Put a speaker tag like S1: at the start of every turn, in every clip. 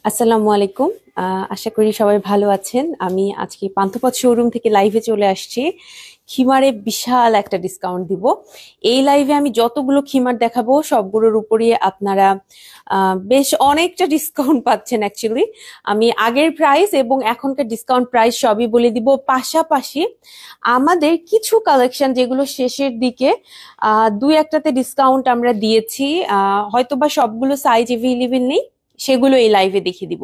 S1: আসসালামু আলাইকুম। আশা করি সবাই ভালো আছেন। আমি আজকে পান্থপথ শোরুম থেকে লাইভে চলে আসছি। খিমারে বিশাল একটা ডিসকাউন্ট দিব। এই লাইভে আমি যতগুলো খিমার দেখাবো সবগুলোর উপরই আপনারা বেশ অনেকটা ডিসকাউন্ট পাচ্ছেন অ্যাকচুয়ালি। আমি আগের প্রাইস এবং এখনকার ডিসকাউন্ট প্রাইস সবই বলে দিব, পাশাপাশি আমাদের কিছু কালেকশন যেগুলো শেষের দিকে দুই একটাতে ডিসকাউন্ট আমরা দিয়েছি, হয়তোবা সবগুলো সাইজ এভেলেবেল নেই, সেগুলো এই লাইভে দেখিয়ে দিব।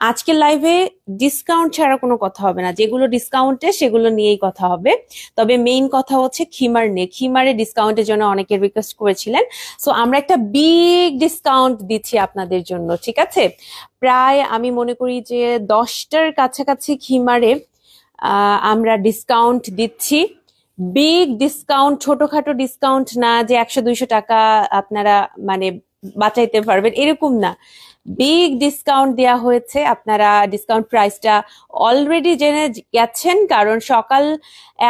S1: আজকের লাইভে ডিসকাউন্ট ছাড়া কোনো কথা হবে না, যেগুলো ডিসকাউন্টে সেগুলো নিয়েই কথা হবে। তবে মেইন কথা হচ্ছে খিমার নিয়ে, খিমারে ডিসকাউন্টের জন্য অনেকে রিকোয়েস্ট করেছিলেন। সো আমরা একটা বিগ ডিসকাউন্ট দিচ্ছি আপনাদের জন্য, ঠিক আছে? প্রায় আমি মনে করি যে 10টার কাছাকাছি খিমারে আমরা ডিসকাউন্ট দিচ্ছি। বিগ ডিসকাউন্ট, ছোটখাটো ডিসকাউন্ট না যে 100-200 টাকা আপনারা মানে বাঁচাইতে পারবেন এরকম না, বিগ ডিসকাউন্ট দেওয়া হয়েছে। আপনারা ডিসকাউন্ট প্রাইসটা অলরেডি জেনে গেছেন, কারণ সকাল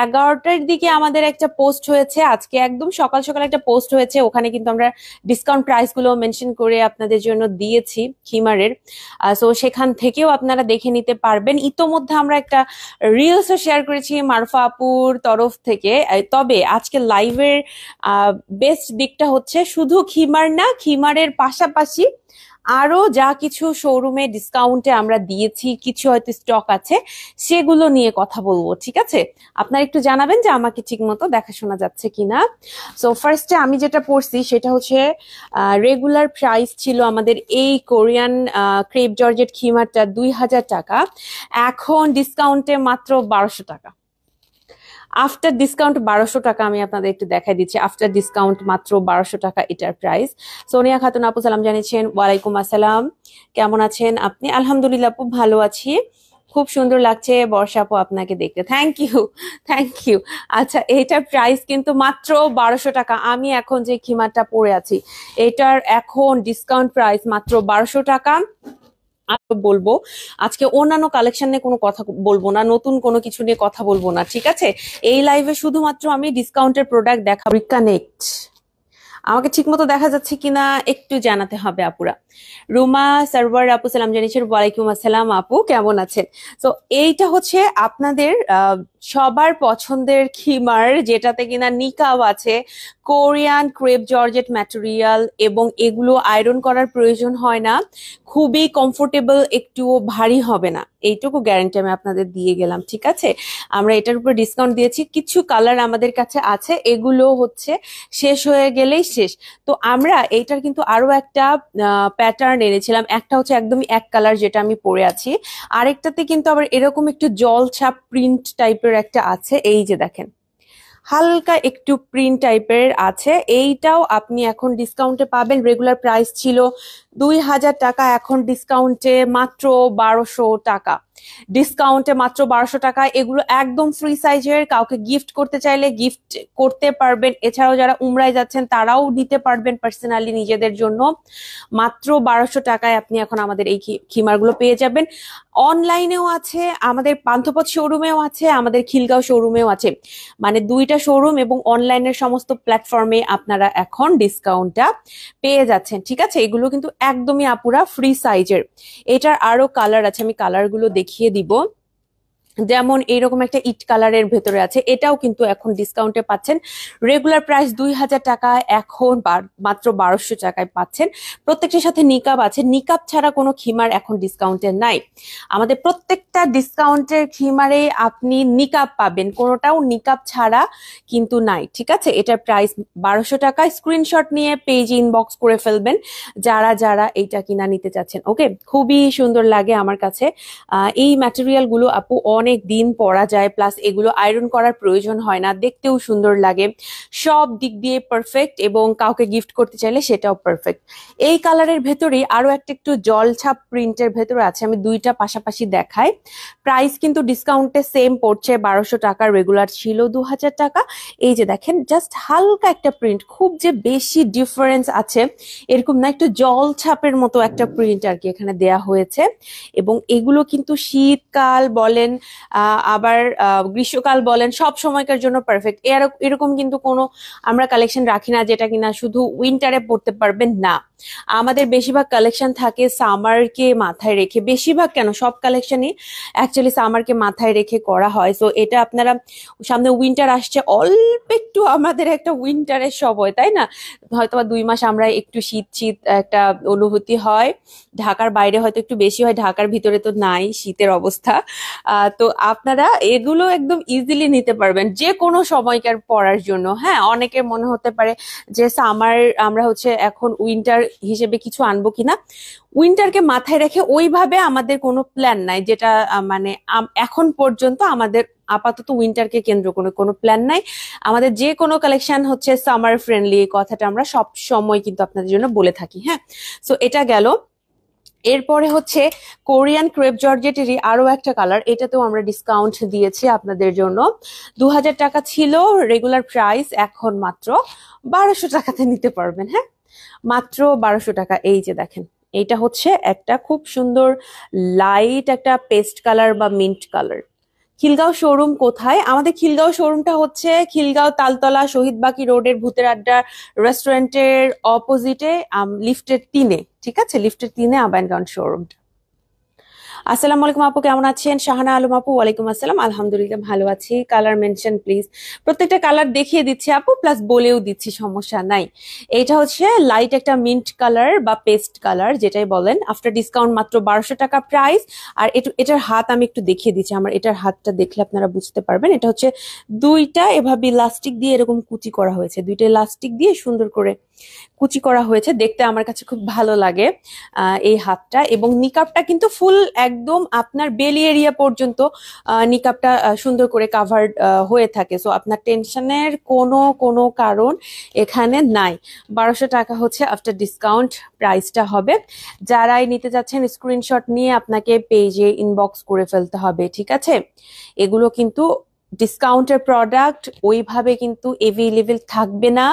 S1: 11টার দিকে আমাদের একটা পোস্ট হয়েছে, আজকে একদম সকাল সকাল একটা পোস্ট হয়েছে, ওখানে কিন্তু আমরা ডিসকাউন্ট প্রাইস গুলো মেনশন করে আপনাদের জন্য দিয়েছি খিমারের। সো সেখান থেকেও আপনারা দেখে নিতে পারবেন। ইতোমধ্যে আমরা একটা রিলসও শেয়ার করেছি মারফা আপুর তরফ থেকে। তবে আজকে লাইভের বেস্ট দিকটা হচ্ছে শুধু খিমার না, খিমারের পাশাপাশি আরো যা কিছু শোরুমে ডিসকাউন্টে আমরা দিয়েছি, কিছু হয়তো স্টক আছে, সেগুলো নিয়ে কথা বলবো, ঠিক আছে? আপনারা একটু জানাবেন যে আমাকে ঠিক মতো দেখাশোনা যাচ্ছে কিনা। সো ফার্স্টে আমি যেটা পড়ছি সেটা হচ্ছে রেগুলার প্রাইস ছিল আমাদের এই কোরিয়ান ক্রেপ জর্জেট খিমারটা 2000 টাকা, এখন ডিসকাউন্টে মাত্র 1200 টাকা। আফটার ডিসকাউন্ট 1200 টাকা, আমি আপনাদের একটু দেখাই দিচ্ছি। আফটার ডিসকাউন্ট মাত্র 1200 টাকা এটার প্রাইস। সোনিয়া খাতুন আপু সালাম জানিয়েছেন, ওয়ালাইকুম আসসালাম, কেমন আছেন আপনি? আলহামদুলিল্লাহ আপু, ভালো আছি। খুব সুন্দর লাগছে বর্ষা আপু আপনাকে দেখতে, থ্যাংক ইউ, থ্যাংক ইউ। আচ্ছা, এটার প্রাইস কিন্তু মাত্র 1200 টাকা। আমি এখন যে খিমারটা পরে আছি এটার এখন ডিসকাউন্ট প্রাইস মাত্র 1200 টাকা। বলবো আজকে অন্যান্য কালেকশন নিয়ে কোনো কথা বলবো না, নতুন কোনো কিছু নিয়ে কথা বলবো না, ঠিক আছে? এই লাইভে শুধুমাত্র আমি ডিসকাউন্টের প্রোডাক্ট দেখাবো। কানেক্ট আমাকে ঠিক মতো দেখা যাচ্ছে কিনা একটু জানাতে হবে আপুরা। রুমা সার্ভার আপু সালাম জানিয়েছেন, ওয়ালাইকুম আসসালাম আপু, কেমন আছেন? তো এইটা হচ্ছে আপনাদের সবার পছন্দের খিমার, যেটাতে কিনা নিকাব আছে, কোরিয়ান ক্রেপ জর্জেট ম্যাটেরিয়াল, এবং এগুলো আয়রন করার প্রয়োজন হয় না, খুবই কমফোর্টেবল, একটুও ভারী হবে না, এইটুকু গ্যারান্টি আমি আপনাদের দিয়ে গেলাম, ঠিক আছে? আমরা এটার উপর ডিসকাউন্ট দিয়েছি। কিছু কালার আমাদের কাছে আছে, এগুলো হচ্ছে শেষ হয়ে গেলেই শেষ। তো আমরা এইটার কিন্তু আরো একটা প্যাটার্ন এনেছিলাম, একটা হচ্ছে একদমই এক কালার যেটা আমি পরে আছি, আরেকটাতে কিন্তু আবার এরকম একটু জল ছাপ প্রিন্ট টাইপের একটা আছে, এই যে দেখেন, হালকা একটু প্রিন্ট টাইপের আছে। এইটাও আপনি এখন ডিসকাউন্টে পাবেন। রেগুলার প্রাইস ছিল 2000 টাকা, এখন ডিসকাউন্টে মাত্র 1200 টাকা। ডিসকাউন্টে মাত্র 1200 টাকা। এগুলো একদম ফ্রি সাইজের, কাউকে গিফট করতে চাইলে গিফট করতে পারবেন। এছাড়াও যারা উমরায় যাচ্ছেন তারাও নিতে পারবেন পার্সোনালি নিজেদের জন্য। মাত্র 1200 টাকায় আপনি এখন আমাদের এই খিমারগুলো পেয়ে যাবেন। অনলাইনেও আছে, আমাদের পান্থপথ শোরুমেও আছে, আমাদের খিলগাঁও শোরুমেও আছে, মানে দুইটা শোরুম এবং অনলাইনের সমস্ত প্ল্যাটফর্মে আপনারা এখন ডিসকাউন্টটা পেয়ে যাচ্ছেন, ঠিক আছে? এগুলো কিন্তু একদমই আপুরা ফ্রি সাইজের। এটার আরো কালার আছে, আমি কালারগুলো দেখিয়ে দিব। যেমন এইরকম একটা ইট কালারের ভেতরে আছে, এটাও কিন্তু এখন ডিসকাউন্টে পাচ্ছেন। রেগুলার প্রাইস 2000 টাকা, এখন মাত্র 1200 টাকায় পাচ্ছেন। প্রত্যেকটার সাথে নিকাব আছে, নিকাব ছাড়া কোনো খিমার এখন ডিসকাউন্টে নাই। আমাদের প্রত্যেকটা ডিসকাউন্টের খিমারে আপনি নিকাব পাবেন, কোনোটাও নিকাব ছাড়া কিন্তু নাই, ঠিক আছে? এটার প্রাইস 1200 টাকা। স্ক্রিনশট নিয়ে পেজ ইনবক্স করে ফেলবেন যারা যারা এইটা কিনা নিতে চাচ্ছেন। ওকে, খুবই সুন্দর লাগে আমার কাছে এই ম্যাটেরিয়াল গুলো আপু, অনেক দিন পরা যায়, প্লাস এগুলো আয়রন করার প্রয়োজন হয় না, দেখতেও সুন্দর লাগে, সব দিক দিয়ে পারফেক্ট, এবং কাউকে গিফট করতে চাইলে সেটাও পারফেক্ট। এই কালারের ভেতরে আরো একটা একটু জল ছাপ প্রিন্টের ভেতরে আছে, আমি দুইটা পাশাপাশি দেখাই। প্রাইস কিন্তু ডিসকাউন্টে সেম পড়ছে 1200 টাকা, রেগুলার ছিল 2000 টাকা। এই যে দেখেন, জাস্ট হালকা একটা প্রিন্ট, খুব যে বেশি ডিফারেন্স আছে এরকম না, একটু জল ছাপের মতো একটা প্রিন্ট আর কি এখানে দেয়া হয়েছে। এবং এগুলো কিন্তু শীতকাল বলেন আবার গ্রীষ্মকাল বলেন, সব সময়কার জন্য পারফেক্ট। এরকম কিন্তু কোনো আমরা কালেকশন রাখি না যেটা কিনা শুধু উইন্টারে পড়তে পারবেন না, আমাদের বেশিরভাগ কালেকশন থাকে সামারকে মাথায় রেখে, বেশিরভাগ কেন সব কালেকশনই অ্যাকচুয়ালি সামারকে মাথায় রেখে করা হয়। সো এটা আপনারা, সামনে উইন্টার আসছে, অল্প একটু আমাদের একটা উইন্টারের সময়, তাই না? হয়তো বা 2 মাস আমরা একটু শীত শীত একটা অনুভূতি হয়। ঢাকার বাইরে হয়তো একটু বেশি হয়, ঢাকার ভিতরে তো নাই শীতের অবস্থা। তো আপনারা এগুলো একদম ইজিলি নিতে পারবেন যে কোনো সময়কার পরার জন্য। হ্যাঁ, অনেকের মনে হতে পারে যে সামার আমরা হচ্ছে এখন উইন্টার হিসেবে কিছু আনবো কিনা। উইন্টারকে মাথায় রেখে ওইভাবে আমাদের কোনো প্ল্যান নাই, যেটা মানে এখন পর্যন্ত আমাদের আপাতত উইন্টারকে কেন্দ্র করে কোনো প্ল্যান নাই। আমাদের যে কোনো কালেকশন হচ্ছে সামার ফ্রেন্ডলি, এই কথাটা আমরা সব সময় কিন্তু আপনাদের জন্য বলে থাকি। হ্যাঁ, সো এটা গেল। এরপরে হচ্ছে কোরিয়ান ক্রেপ জর্জেটেরই আরো একটা কালার, এটাতেও আমরা ডিসকাউন্ট দিয়েছি আপনাদের জন্য। 2000 টাকা ছিল রেগুলার প্রাইস, এখন মাত্র 1200 টাকাতে নিতে পারবেন। হ্যাঁ, মাত্র 1200 টাকা। এই যে দেখেন, এইটা হচ্ছে একটা খুব সুন্দর লাইট একটা পেস্ট কালার বা মিন্ট কালার। খিলগাঁও শোরুম কোথায়? আমাদের খিলগাঁও শোরুমটা হচ্ছে খিলগাঁও তালতলা শহীদ বাকি রোডের ভূতের আড্ডা রেস্টুরেন্টের অপোজিটে, লিফটের 3-এ। ঠিক আছে, লিফটের 3-এ আবায়ন গাউন শোরুমটা। আসসালামু আলাইকুম আপু, কেমন আছেন? শাহানা আলম আপু, ওয়ালাইকুম আসসালাম, আলহামদুলিল্লাহ ভালো আছি। Colour mention please. প্রত্যেকটা কালার দেখিয়ে দিচ্ছি আপু, প্লাস বলেও দিচ্ছি, সমস্যা নাই। এটা হচ্ছে লাইট একটা মিন্ট কালার বা পেস্ট কালার, যেটাই বলেন। আফটার ডিসকাউন্ট মাত্র 1200 টাকা প্রাইস। আর এটার হাত আমি একটু দেখিয়ে দিচ্ছি, আমার এটার হাতটা দেখলে আপনারা বুঝতে পারবেন। এটা হচ্ছে দুইটা এভাবে ইলাস্টিক দিয়ে এরকম কুচি করা হয়েছে, দুইটা ইলাস্টিক দিয়ে সুন্দর করে কুচি করা হয়েছে, দেখতে আমার কাছে খুব ভালো লাগে এই হাতটা। এবং নিকাবটা কিন্তু ফুল একদম আপনার বেলি এরিয়া পর্যন্ত নিকাবটা সুন্দর করে কাভার্ড হয়ে থাকে। সো আপনার টেনশনের কোনো কারণ এখানে নাই। 1200 টাকা হচ্ছে আফটার ডিসকাউন্ট প্রাইসটা হবে। যারাই নিতে যাচ্ছেন স্ক্রিনশট নিয়ে আপনাকে পেজে ইনবক্স করে ফেলতে হবে, ঠিক আছে? এগুলো কিন্তু ডিসকাউন্টের প্রোডাক্ট, ওইভাবে কিন্তু এভেলেবেল থাকবে না।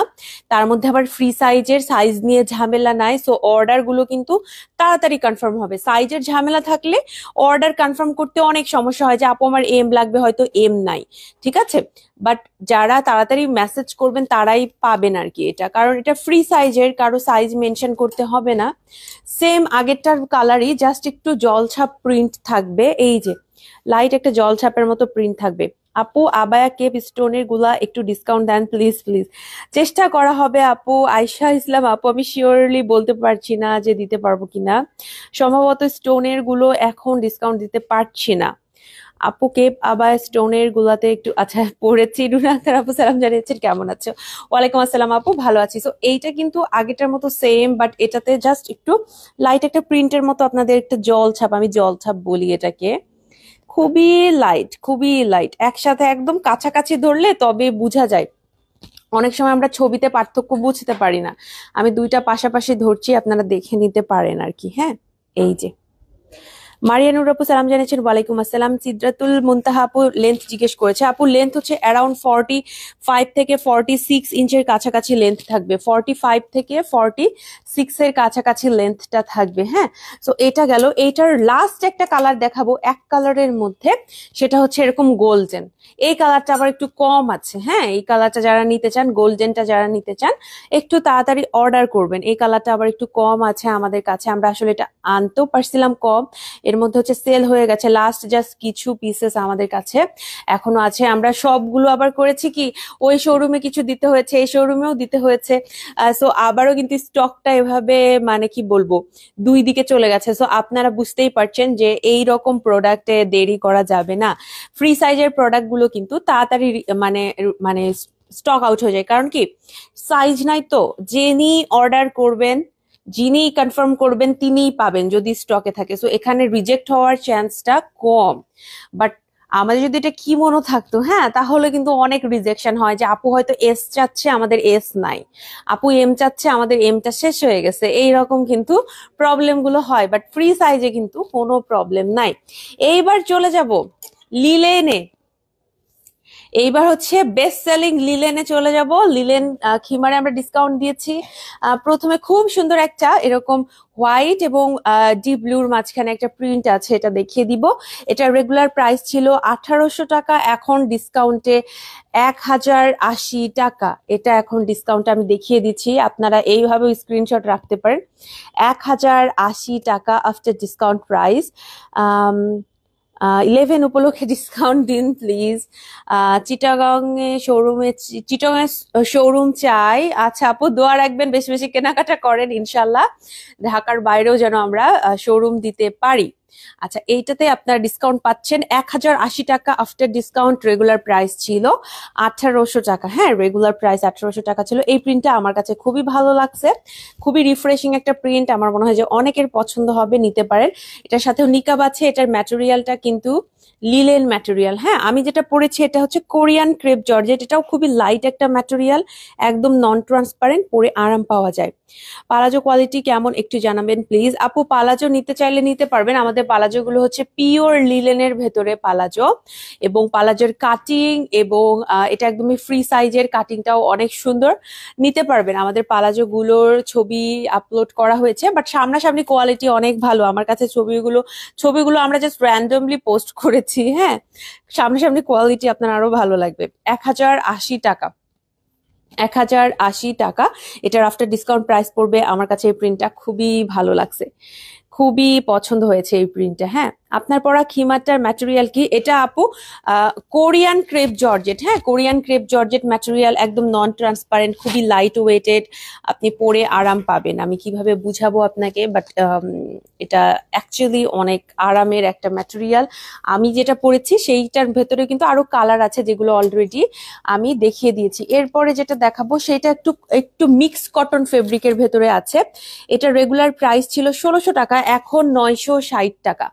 S1: তার মধ্যে আবার ফ্রি সাইজ নিয়ে ঝামেলা নাই। সো অর্ডার গুলো কিন্তু তাড়াতাড়ি কনফার্ম হবে। সাইজের ঝামেলা থাকলে অর্ডার কনফার্ম করতে অনেক সমস্যা হয়, যে আপু আমার এম লাগবে, হয়তো এম নাই, ঠিক আছে? বাট যারা তাড়াতাড়ি মেসেজ করবেন তারাই পাবেন আর কি এটা, কারণ এটা ফ্রি সাইজের, কারো সাইজ মেনশন করতে হবে না। সেম আগেরটার কালারই, জাস্ট একটু জলছাপ প্রিন্ট থাকবে। এই যে লাইট একটা জলছাপের মতো প্রিন্ট থাকবে। আপু আবায়া কেপ স্টোনের গুলা একটু ডিসকাউন্ট দেন প্লিজ প্লিজ। চেষ্টা করা হবে আপু। আয়শা ইসলাম আপু, আমি শিওরলি বলতে পারছি না যে দিতে পারবো কিনা, সম্ভবত স্টোনের গুলো এখন ডিসকাউন্ট দিতে পারছি না। আপু কেপ আবায়া স্টোনের গুলাতে একটু, আচ্ছা পড়েছি। রুনা আক্তার আপু সালাম জানিয়েছেন, কেমন আছো? ওয়ালাইকুম আসসালাম আপু, ভালো আছি। তো এইটা কিন্তু আগেটার মতো সেম, বাট এটাতে জাস্ট একটু লাইট একটা প্রিন্টের মতো আপনাদের একটা জলছাপ, আমি জলছাপ বলি এটাকে। খুবই লাইট, খুবই লাইট, একসাথে একদম কাছাকাছি ধরলে তবে বোঝা যায়। অনেক সময় আমরা ছবিতে পার্থক্য বুঝতে পারি না। আমি দুইটা পাশাপাশি ধরছি, আপনারা দেখে নিতে পারেন আর কি। হ্যাঁ, এই যে মারিয়ানুর আপু সালাম জানিয়েছেন, ওয়ালাইকুম আসসালাম। সিদ্রাতুল মুনতাহা আপু লেন্থ জিজ্ঞেস করেছে। আপু লেন্থ হচ্ছে অ্যারাউন্ড 45 থেকে 46 ইঞ্চের কাছাকাছি লেন্থ থাকবে, 45 থেকে 46 এর কাছাকাছি লেন্থটা থাকবে। হ্যাঁ, সো এটা গেল। এইটার লাস্ট একটা কালার দেখাবো এক কালারের মধ্যে, সেটা হচ্ছে এরকম গোল্ডেন। এই কালারটা আবার একটু কম আছে। হ্যাঁ, এই কালারটা যারা নিতে চান, গোল্ডেনটা যারা নিতে চান, একটু তাড়াতাড়ি অর্ডার করবেন। এই কালারটা আবার একটু কম আছে আমাদের কাছে, আমরা আসলে এটা আনতেও পারছিলাম কম, এর মধ্যে হচ্ছে সেল হয়ে গেছে। লাস্ট জাস্ট কিছু পিসেস আমাদের কাছে এখনো আছে। আমরা সবগুলো আবার করেছি কি, ওই শোরুমে কিছু দিতে হয়েছে, এই শোরুমেও দিতে হয়েছে। সো আবারও কিন্তু স্টকটা এভাবে মানে কি বলবো, দুই দিকে চলে গেছে। সো আপনারা বুঝতেই পারছেন যে এই রকম প্রোডাক্টে দেরি করা যাবে না। ফ্রি সাইজের প্রোডাক্ট গুলো কিন্তু তাড়াতাড়ি মানে মানে স্টক আউট হয়ে যায়, কারণ কি সাইজ নাই। তো যিনি অর্ডার করবেন, যিনি কনফার্ম করবেন, তিনিই পাবেন যদি স্টকে থাকে। সো এখানে রিজেক্ট হওয়ার চান্সটা কম। বাট আমাদের যদি এটা কি মনে থাকতো, হ্যাঁ, তাহলে কিন্তু অনেক রিজেকশন হয়, যে আপু হয়তো এস চাচ্ছে, আমাদের এস নাই, আপু এম চাচ্ছে, আমাদের এমটা শেষ হয়ে গেছে, এইরকম কিন্তু প্রবলেম গুলো হয়। বাট ফ্রি সাইজে কিন্তু কোনো প্রবলেম নাই। এইবার চলে যাব লিলেনে। এইবার হচ্ছে বেস্ট সেলিং লিলেনে চলে যাব। লিলেন খিমারে আমরা ডিসকাউন্ট দিয়েছি। প্রথমে খুব সুন্দর একটা এরকম হোয়াইট এবং ডিপ ব্লুর মাঝখানে একটা প্রিন্ট আছে, এটা দেখিয়ে দিব। এটা রেগুলার প্রাইস ছিল 1800 টাকা, এখন ডিসকাউন্টে 1080 টাকা। এটা এখন ডিসকাউন্টে আমি দেখিয়ে দিচ্ছি, আপনারা এইভাবে স্ক্রিনশট রাখতে পারেন। 1080 টাকা আফটার ডিসকাউন্ট প্রাইস। 11 উপলক্ষে ডিসকাউন্ট দিন প্লিজ। চিটাগাং শোরুম চাই। আচ্ছা আপু, দোয়া রাখবেন, বেশি বেশি কেনাকাটা করেন ইনশাল্লাহ, ঢাকার বাইরেও যেন আমরা শোরুম দিতে পারি। আচ্ছা, এইটাতে আপনারা ডিসকাউন্ট পাচ্ছেন 1080 টাকা আফটার ডিসকাউন্ট। রেগুলার প্রাইস ছিল 1800 টাকা। হ্যাঁ, রেগুলার প্রাইস 1800 টাকা ছিল। এই প্রিন্টটা আমার কাছে খুবই ভালো লাগছে, খুবই রিফ্রেশিং একটা প্রিন্ট। আমার মনে হয় যে অনেকের পছন্দ হবে, নিতে পারেন। এটার সাথেও নিকাব আছে। এটার ম্যাটেরিয়ালটা কিন্তু লিলেন ম্যাটেরিয়াল। হ্যাঁ, আমি যেটা পরেছি এটা হচ্ছে কোরিয়ান ক্রেপ জর্জেট। এটাও খুবই লাইট একটা ম্যাটেরিয়াল, একদম নন ট্রান্সপারেন্ট, পরে আরাম পাওয়া যায়। পালাজো কোয়ালিটি কেমন একটু জানাবেন প্লিজ। আপু, পালাজো নিতে চাইলে নিতে পারবেন। আমাদের পালাজো গুলো হচ্ছে পিওর লিলেনের ভেতরে পালাজো, এবং পালাজোর কাটিং এবং এটা একদমই ফ্রি সাইজের, কাটিংটাও অনেক সুন্দর। নিতে পারবেন, আমাদের পালাজো গুলোর ছবি আপলোড করা হয়েছে, বাট সামনাসামনি কোয়ালিটি অনেক ভালো। আমার কাছে ছবিগুলো আমরা জাস্ট র্যান্ডমলি পোস্ট করেছি। হ্যাঁ, সামনাসামনি কোয়ালিটি আপনার আরো ভালো লাগবে। 1080 টাকা, 1080 টাকা। এটার আফটার ডিসকাউন্ট প্রাইস পড়বে। আমার কাছে এই প্রিন্টটা খুবই ভালো লাগছে, খুবই পছন্দ হয়েছে এই প্রিন্টটা। হ্যাঁ, আপনার পরা খিমারটার ম্যাটেরিয়াল কি? এটা আপু কোরিয়ান ক্রেপ জর্জেট। হ্যাঁ, কোরিয়ান ক্রেপ জর্জেট ম্যাটেরিয়াল, একদম নন ট্রান্সপারেন্ট, খুবই লাইট ওয়েটেড, আপনি পরে আরাম পাবেন। আমি কিভাবে বুঝাবো আপনাকে, বাট এটা অ্যাকচুয়ালি অনেক আরামের একটা ম্যাটেরিয়াল। আমি যেটা পরেছি সেইটার ভেতরে কিন্তু আরো কালার আছে, যেগুলো অলরেডি আমি দেখিয়ে দিয়েছি। এরপরে যেটা দেখাবো সেটা একটু একটু মিক্স কটন ফেব্রিকের ভেতরে আছে। এটা রেগুলার প্রাইস ছিল 1600 টাকা, এখন 960 টাকা।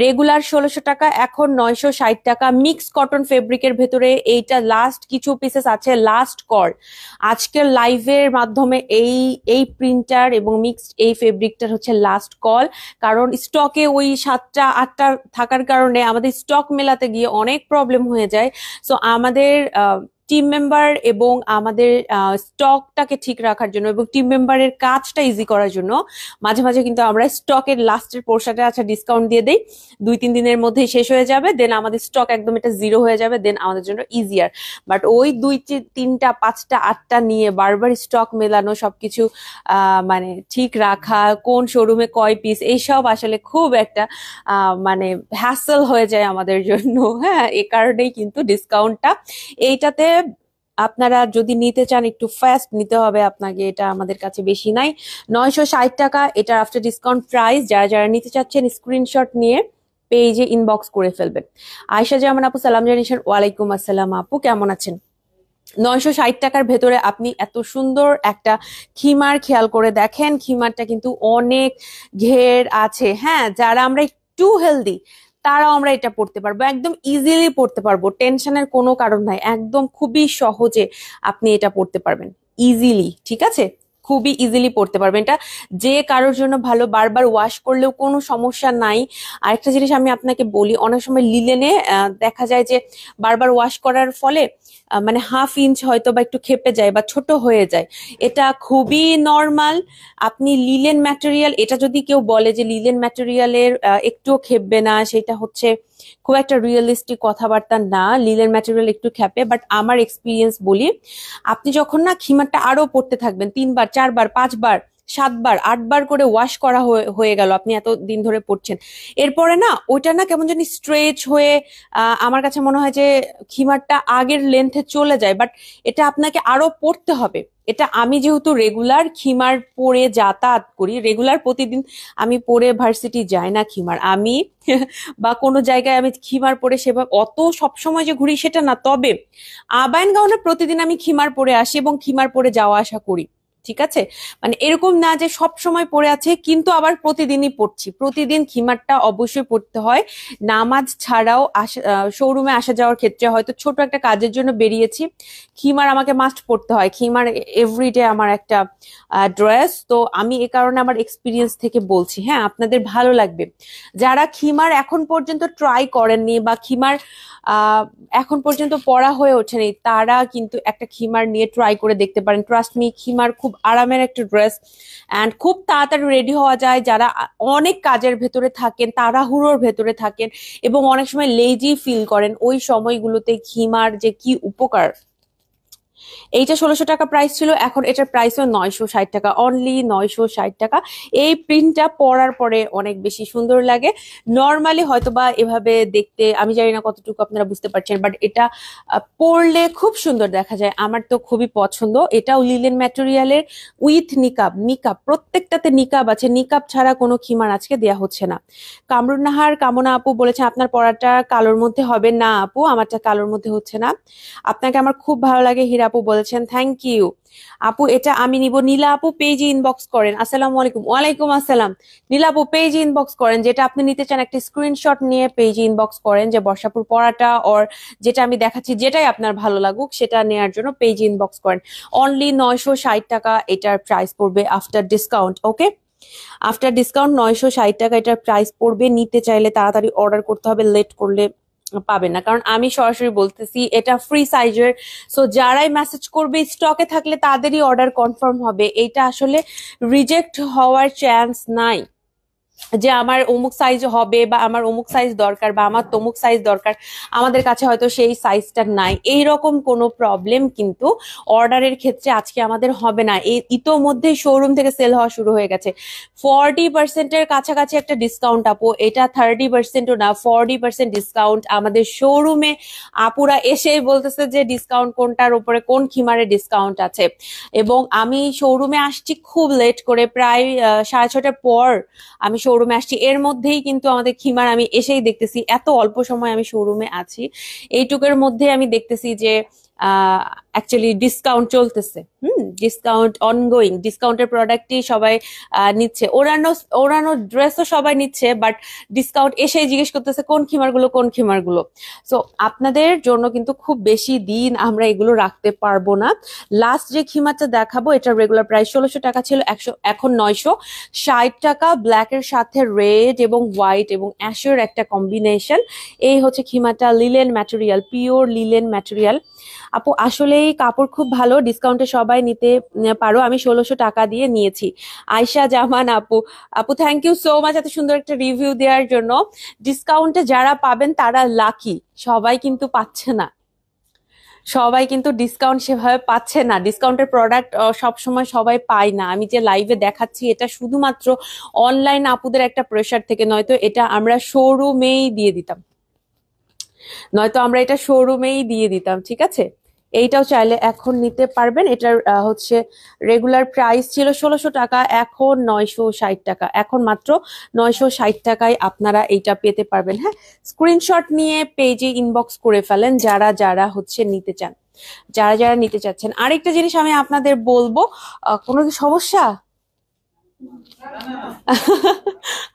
S1: রেগুলার 1600 টাকা, এখন 960 টাকা। মিক্স কটন ফেব্রিকের ভেতরে এইটা লাস্ট কিছু পিসেস আছে, লাস্ট কল। আজকের লাইভের মাধ্যমে এই প্রিন্টার এবং মিক্সড এই ফেব্রিকটার হচ্ছে লাস্ট কল, কারণ স্টকে ওই 7টা 8টা থাকার কারণে আমাদের স্টক মেলাতে গিয়ে অনেক প্রবলেম হয়ে যায়। সো আমাদের টিম মেম্বার এবং আমাদের স্টকটাকে ঠিক রাখার জন্য এবং টিম মেম্বারের কাজটা ইজি করার জন্য মাঝে মাঝে কিন্তু আমরা স্টকের লাস্টের পোর্শনটা আচ্ছা ডিসকাউন্ট দিয়ে দেই। 2-3 দিনের মধ্যেই শেষ হয়ে যাবে, দেন আমাদের স্টক একদম এটা জিরো হয়ে যাবে, দেন আমাদের জন্য ইজিয়ার। বাট ওই 2-3টা 5টা 8টা নিয়ে বারবার স্টক মেলানো, সবকিছু মানে ঠিক রাখা, কোন শোরুমে কয় পিস, এইসব আসলে খুব একটা মানে হ্যাসেল হয়ে যায় আমাদের জন্য। হ্যাঁ, এ কারণেই কিন্তু ডিসকাউন্টটা। এইটাতে আপনারা যদি নিতে চান একটু ফাস্ট নিতে হবে আপনাকে, এটা আমাদের কাছে বেশি নাই। 960 টাকা এটার আফটার ডিসকাউন্ট প্রাইস। যারা যারা নিতে চাচ্ছেন স্ক্রিনশট নিয়ে পেজে ইনবক্স করে ফেলবেন। আয়শা জামান আপু সালাম জানিয়েছেন। ওয়ালাইকুম আসসালাম আপু, কেমন আছেন? 960 টাকার ভেতরে আপনি এত সুন্দর একটা খিমার খেয়াল করে দেখেন। খিমারটা কিন্তু অনেক ঘের আছে। হ্যাঁ, যারা আমরা একটু হেলদি তারাও আমরা এটা পড়তে পারবো, একদম ইজিলি পড়তে পারবো, টেনশনের কোনো কারণ নাই। একদম খুবই সহজে আপনি এটা পড়তে পারবেন ইজিলি, ঠিক আছে? খুবই ইজিলি পড়তে পারবেন। এটা যে কারোর জন্য ভালো, বারবার ওয়াশ করলেও কোনো সমস্যা নাই। আরেকটা জিনিস আমি আপনাকে বলি, অনেক সময় লিলেনে দেখা যায় যে বারবার ওয়াশ করার ফলে মানে 1/2 ইঞ্চ হয়তো বা একটু খেপে যায় বা ছোট হয়ে যায়। এটা খুবই নর্মাল। আপনি লিলেন ম্যাটেরিয়াল, এটা যদি কেউ বলে যে লিলেন ম্যাটেরিয়ালের একটুও খেপবে না, সেটা হচ্ছে খুব একটা রিয়েলিস্টিক কথাবার্তা না। লিলেন ম্যাটেরিয়াল একটু খেপে, বাট আমার এক্সপিরিয়েন্স বলি, আপনি যখন না খিমারটা আরো পড়তে থাকবেন, 3বার 4বার 5বার 7বার 8বার করে ওয়াশ করা হয়ে গেল, আপনি এত দিন ধরে পড়ছেন, এরপরে না ওইটা না কেমন জানি স্ট্রেচ হয়ে আমার কাছে মনে হয় যে খিমারটা আগের লেন্থে চলে যায়। বাট এটা আপনাকে আরো পড়তে হবে। এটা আমি যেহেতু রেগুলার খিমার পরে যাতায়াত করি, রেগুলার প্রতিদিন আমি পরে ভার্সিটি যাই না খিমার, আমি বা কোনো জায়গায় আমি খিমার পরে সেভাবে অত সবসময় যে ঘুরি সেটা না, তবে আবায়ন গাউনে প্রতিদিন আমি খিমার পরে আসি এবং খিমার পরে যাওয়া আসা করি। ঠিক আছে, মানে এরকম না যে সব সময় পরে আছে কিন্তু আবার প্রতিদিনই পরছি। প্রতিদিন খিমারটা অবশ্যই পরতে হয়। নামাজ ছাড়াও শোরুমে আসা যাওয়ার ক্ষেত্রে হয়তো ছোট একটা কাজের জন্য বেরিয়েছি, খিমার আমাকে মাস্ট পরতে হয়। খিমার এভরিডে আমার একটা ড্রেস। তো আমি এ কারণে আমার এক্সপিরিয়েন্স থেকে বলছি, হ্যাঁ আপনাদের ভালো লাগবে। যারা খিমার এখন পর্যন্ত ট্রাই করেননি বা খিমার এখন পর্যন্ত পরা হয়ে ওঠেনি, তারা কিন্তু একটা খিমার নিয়ে ট্রাই করে দেখতে পারেন। ট্রাস্ট মি, খিমার খুব আরামের একটা ড্রেস অ্যান্ড খুব তাড়াতাড়ি রেডি হওয়া যায়। যারা অনেক কাজের ভেতরে থাকেন, তাড়াহুড়োর ভেতরে থাকেন এবং অনেক সময় লেজি ফিল করেন, ওই সময়গুলোতে খিমার যে কি উপকার। এইটা 1600 টাকা প্রাইস ছিল, এখন এটার প্রাইসও 960 টাকা, অনলি 960 টাকা। এই প্রিন্টটা পরার পরে অনেক বেশি সুন্দর লাগে। নর্মালি হয়তোবা এভাবে দেখতে আমি জানি না কতটুকু আপনারা বুঝতে পারছেন, বাট এটা পরলে খুব সুন্দর দেখা যায়। আমার তো খুবই পছন্দ। এটাও লিলেন ম্যাটেরিয়ালের উইথ নিকাব। নিকাব প্রত্যেকটাতে নিকাব আছে, নিকাব ছাড়া কোনো খিমার আজকে দেয়া হচ্ছে না। কামরুন নাহার কামনা আপু বলেছেন আপনার পরাটা কালোর মধ্যে হবে না আপু, আমারটা কালোর মধ্যে হচ্ছে না। আপনাকে আমার খুব ভালো লাগে হীরা আপু বলেছেন, থ্যাংক ইউ আপু। এটা আমি নিব। নীলা আপু পেজে ইনবক্স করেন। আসসালামু আলাইকুম। ওয়ালাইকুম আসসালাম। নীলা আপু পেজে ইনবক্স করেন, যেটা আপনি নিতে চান একটা স্ক্রিনশট নিয়ে পেজে ইনবক্স করেন, যে বর্ষাপুর পড়াটা অর যেটা আমি দেখাচ্ছি যেটাই আপনার ভালো লাগুক সেটা নেওয়ার জন্য পেজে ইনবক্স করেন। অনলি 960 টাকা এটার প্রাইস পড়বে আফটার ডিসকাউন্ট। ওকে, আফটার ডিসকাউন্ট 960 টাকা এটার প্রাইস পড়বে। নিতে চাইলে তাড়াতাড়ি অর্ডার করতে হবে, লেট করলে পাবেন না। কারণ আমি সরাসরি বলতেছি এটা ফ্রি সাইজের, সো যারাই মেসেজ করবে স্টকে থাকলে তাদেরই অর্ডার কনফার্ম হবে। এটা আসলে রিজেক্ট হওয়ার চান্স নাই, যে আমার অমুক সাইজ হবে বা আমার অমুক সাইজ দরকার বা আমার তমুক সাইজ দরকার, আমাদের কাছে হয়তো সেই সাইজটা নাই, এইরকম কোনো প্রবলেম কিন্তু অর্ডারের ক্ষেত্রে আজকে আমাদের হবে না। এই ইতোমধ্যেই শোরুম থেকে সেল হওয়া শুরু হয়ে গেছে। 40%-এর কাছাকাছি একটা ডিসকাউন্ট আপু, এটা 30%ও না, 40% ডিসকাউন্ট আমাদের শোরুমে। আপুরা এসেই বলতেছে যে ডিসকাউন্ট কোনটার উপরে, কোন খিমারে ডিসকাউন্ট আছে। এবং আমি শোরুমে আসছি খুব লেট করে, প্রায় 6:30টার পর আমি শোরুমে আসছি। এর মধ্যেই কিন্তু আমাদের খিমার আমি এসেই দেখতেছি, এত অল্প সময় আমি শোরুমে আছি, এইটুকের মধ্যে আমি দেখতেছি যে অ্যাকচুয়ালি ডিসকাউন্ট চলতেছে। ডিসকাউন্ট অনগোয়িং, ডিসকাউন্টের প্রোডাক্টই সবাই নিচ্ছে। ওরানো ওরানো ড্রেসও সবাই নিচ্ছে, বাট ডিসকাউন্ট এসেই জিজ্ঞেস করতেছে কোন খিমারগুলো, কোন খিমারগুলো। সো আপনাদের জন্য কিন্তু খুব বেশি দিন আমরা এগুলো রাখতে পারবো না। লাস্ট যে খিমারটা দেখাবো এটার রেগুলার প্রাইস 1600 টাকা ছিল, এখন 960 টাকা। ব্ল্যাক এর সাথে রেড এবং হোয়াইট এবং অ্যাশের একটা কম্বিনেশন। এই হচ্ছে খিমাটা, linen material, pure linen material. আপু আসলেই কাপড় খুব ভালো, ডিসকাউন্টে সবাই নিতে পারো, আমি 1600 টাকা দিয়ে নিয়েছি। আয়শা জামান আপু, আপু থ্যাংক ইউ সো মাচ এত সুন্দর একটা রিভিউ দেওয়ার জন্য। ডিসকাউন্টে যারা পাবেন তারা লাকি, সবাই কিন্তু পাচ্ছে না, সবাই কিন্তু ডিসকাউন্ট সেভাবে পাচ্ছে না। ডিসকাউন্টের প্রোডাক্ট সবসময় সবাই পায় না। আমি যে লাইভে দেখাচ্ছি এটা শুধুমাত্র অনলাইন আপুদের একটা প্রেশার থেকে, নয়তো এটা আমরা শোরুমেই দিয়ে দিতাম, ঠিক আছে। এইটাও চাইলে এখন নিতে পারবেন। এটার হচ্ছে রেগুলার প্রাইস ছিল 1600 টাকা, এখন 960 টাকা, এখন মাত্র 960 টাকায় আপনারা এইটা পেতে পারবেন। হ্যাঁ, স্ক্রিনশট নিয়ে পেজে ইনবক্স করে ফেলেন যারা যারা হচ্ছে নিতে চান, যারা যারা নিতে চাচ্ছেন। আরেকটা জিনিস আমি আপনাদের বলবো, কোনো কি সমস্যা?